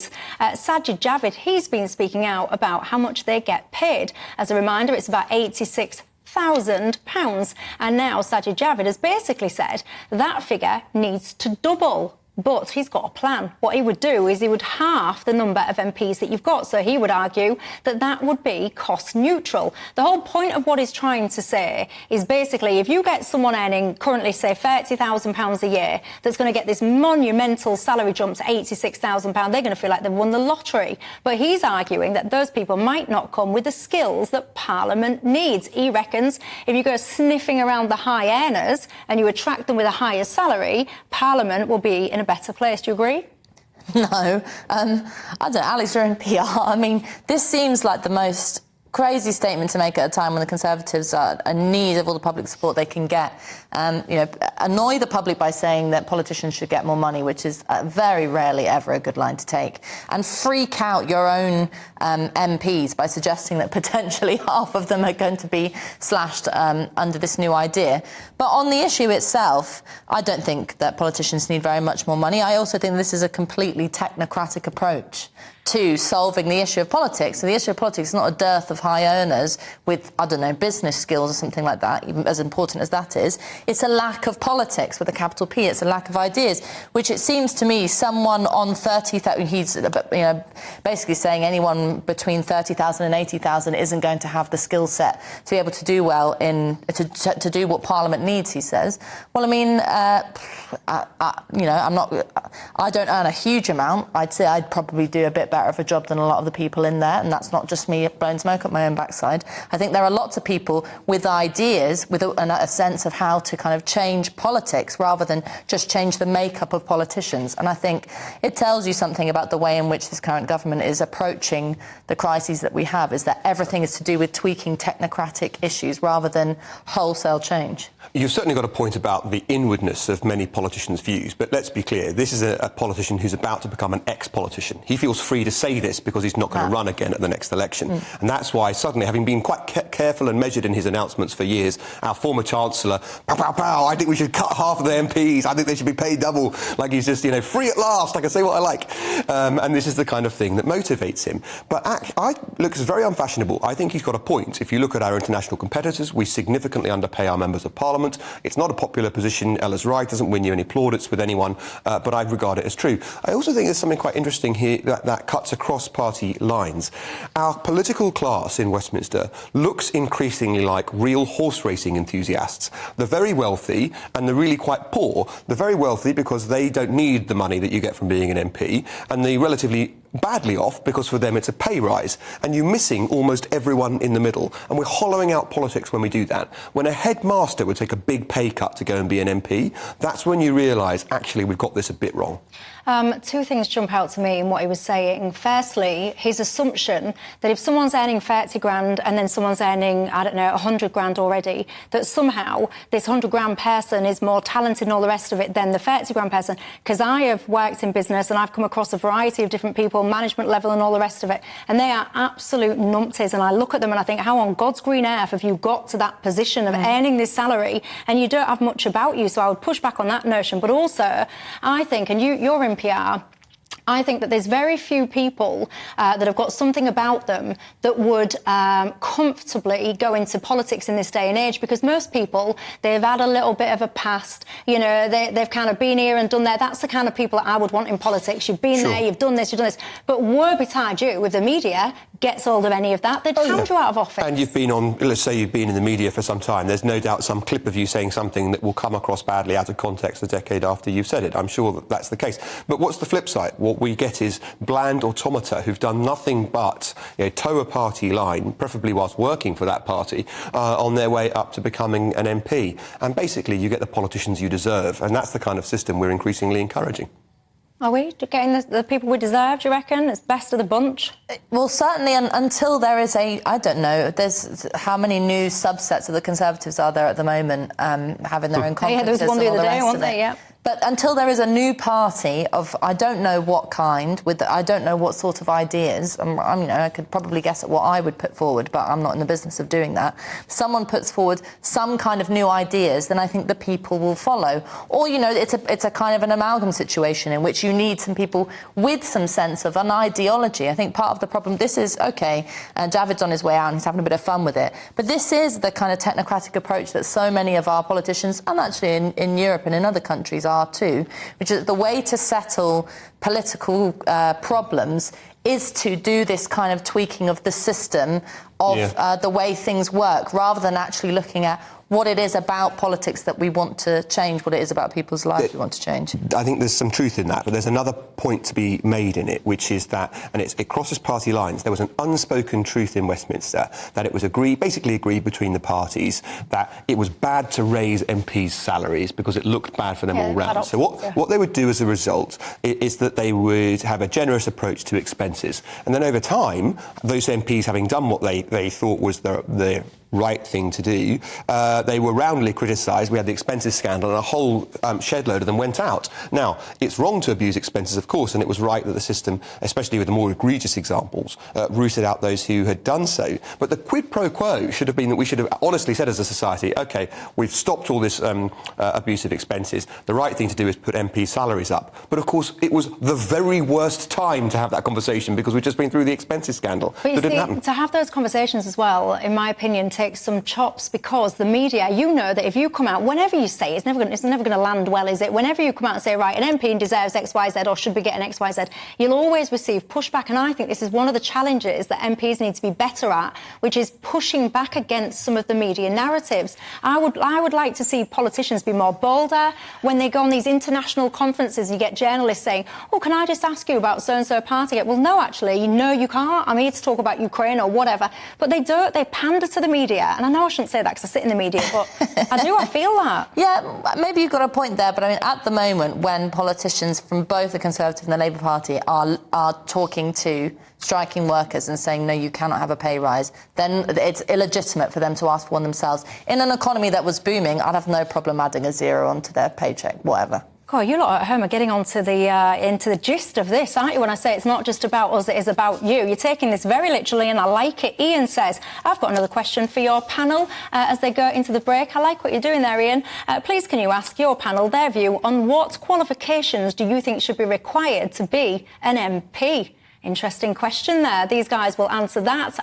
Sajid Javid, he's been speaking out about how much they get paid. As a reminder, it's about £86,000. And now Sajid Javid has basically said that figure needs to double. But he's got a plan. What he would do is he would halve the number of MPs that you've got. So he would argue that that would be cost neutral. The whole point of what he's trying to say is basically if you get someone earning currently, say, £30,000 a year that's going to get this monumental salary jump to £86,000, they're going to feel like they've won the lottery. But he's arguing that those people might not come with the skills that Parliament needs. He reckons if you go sniffing around the high earners and you attract them with a higher salary, Parliament will be in a better place. Do you agree? No. I don't know, Alex, you're in PR. I mean, this seems like the most crazy statement to make at a time when the Conservatives are in need of all the public support they can get. Annoy the public by saying that politicians should get more money, which is very rarely ever a good line to take, and freak out your own MPs by suggesting that potentially half of them are going to be slashed under this new idea. But on the issue itself, I don't think that politicians need very much more money. I also think this is a completely technocratic approach to solving the issue of politics. So the issue of politics is not a dearth of high earners with, I don't know, business skills or something like that, even as important as that is. It's a lack of politics with a capital P. It's a lack of ideas, which it seems to me someone on 30,000, he's basically saying anyone between 30,000 and 80,000 isn't going to have the skill set to be able to do well to do what Parliament needs, he says. Well, I mean, I don't earn a huge amount. I'd say I'd probably do a bit better of a job than a lot of the people in there, and that's not just me blowing smoke up my own backside. I think there are lots of people with ideas, with a sense of how to kind of change politics rather than just change the makeup of politicians. And I think it tells you something about the way in which this current government is approaching the crises that we have, is that everything is to do with tweaking technocratic issues rather than wholesale change. You've certainly got a point about the inwardness of many politicians' views, but let's be clear, this is a politician who's about to become an ex-politician. He feels free to say this because he's not going to run again at the next election. And that's why suddenly, having been quite careful and measured in his announcements for years, our former Chancellor, pow, pow, pow, I think we should cut half of the MPs, I think they should be paid double, like he's just, free at last, I can say what I like. And this is the kind of thing that motivates him. But looks very unfashionable. I think he's got a point. If you look at our international competitors, we significantly underpay our members of Parliament. It's not a popular position. Ella's right, doesn't win you any plaudits with anyone, but I regard it as true. I also think there's something quite interesting here that cuts across party lines. Our political class in Westminster looks increasingly like real horse racing enthusiasts. The very wealthy and the really quite poor. The very wealthy because they don't need the money that you get from being an MP, and the relatively badly off because for them it's a pay rise, and you're missing almost everyone in the middle, and we're hollowing out politics when we do that. When a headmaster would take a big pay cut to go and be an MP, that's when you realise actually we've got this a bit wrong. Two things jump out to me in what he was saying. Firstly, his assumption that if someone's earning 30 grand and then someone's earning, I don't know, 100 grand already, that somehow this 100 grand person is more talented and all the rest of it than the 30 grand person. Because I have worked in business and I've come across a variety of different people, management level and all the rest of it, and they are absolute numpties. And I look at them and I think, how on God's green earth have you got to that position of earning this salary and you don't have much about you? So I would push back on that notion. But also, I think, and you're in PR, I think that there's very few people that have got something about them that would comfortably go into politics in this day and age, because most people, they've had a little bit of a past, they've kind of been here and done there. That's the kind of people that I would want in politics. You've been there, you've done this, you've done this. But woe betide you if the media gets hold of any of that. They'd hound you out of office. And you've been on, let's say you've been in the media for some time. There's no doubt some clip of you saying something that will come across badly out of context a decade after you've said it. I'm sure that that's the case. But what's the flip side? What we get is bland automata who've done nothing but toe a party line, preferably whilst working for that party, on their way up to becoming an MP. And basically you get the politicians you deserve, and that's the kind of system we're increasingly encouraging. Are we getting the people we deserve, do you reckon? It's best of the bunch? Well, certainly until there is I don't know, there's how many new subsets of the Conservatives are there at the moment having their own conferences. Yeah, there was one the other day, wasn't there? Yeah. But until there is a new party of I don't know what kind, with I don't know what sort of ideas, I could probably guess at what I would put forward, but I'm not in the business of doing that. Someone puts forward some kind of new ideas, then I think the people will follow. Or, it's a kind of an amalgam situation in which you need some people with some sense of an ideology. I think part of the problem, this is, Javid's on his way out and he's having a bit of fun with it, but this is the kind of technocratic approach that so many of our politicians, and actually in Europe and in other countries, are too, which is the way to settle political problems is to do this kind of tweaking of the system of the way things work, rather than actually looking at what it is about politics that we want to change, what it is about people's lives we want to change. I think there's some truth in that, but there's another point to be made in it, which is that, and it crosses party lines, there was an unspoken truth in Westminster that it was basically agreed between the parties that it was bad to raise MPs' salaries because it looked bad for them all round. So what they would do as a result is that they would have a generous approach to expenses. And then over time, those MPs, having done what they thought was the right thing to do, they were roundly criticised. We had the expenses scandal and a whole shed load of them went out. Now, it's wrong to abuse expenses, of course, and it was right that the system, especially with the more egregious examples, rooted out those who had done so. But the quid pro quo should have been that we should have honestly said as a society, OK, we've stopped all this abuse of expenses. The right thing to do is put MP salaries up. But, of course, it was the very worst time to have that conversation because we've just been through the expenses scandal. But you didn't see, happen. to have those conversations as well, in my opinion, takes some chops, because the media, that if you come out, whenever you say it's never going to land well, is it? Whenever you come out and say, right, an MP deserves X, Y, Z, or should be getting X, Y, Z, you'll always receive pushback. And I think this is one of the challenges that MPs need to be better at, which is pushing back against some of the media narratives. I would like to see politicians be more bolder. When they go on these international conferences, you get journalists saying, oh, can I just ask you about so-and-so party? Well, no, actually, no, you can't. I'm here to talk about Ukraine or whatever. But they don't. They pander to the media. And I know I shouldn't say that because I sit in the media, but I feel that. Yeah, maybe you've got a point there, but I mean, at the moment, when politicians from both the Conservative and the Labour Party are talking to striking workers and saying, no, you cannot have a pay rise, then it's illegitimate for them to ask for one themselves. In an economy that was booming, I'd have no problem adding a zero onto their paycheck, whatever. God, you lot at home are getting onto into the gist of this, aren't you? When I say it's not just about us, it is about you. You're taking this very literally, and I like it. Ian says, I've got another question for your panel as they go into the break. I like what you're doing there, Ian. Please, can you ask your panel their view on what qualifications do you think should be required to be an MP? Interesting question there. These guys will answer that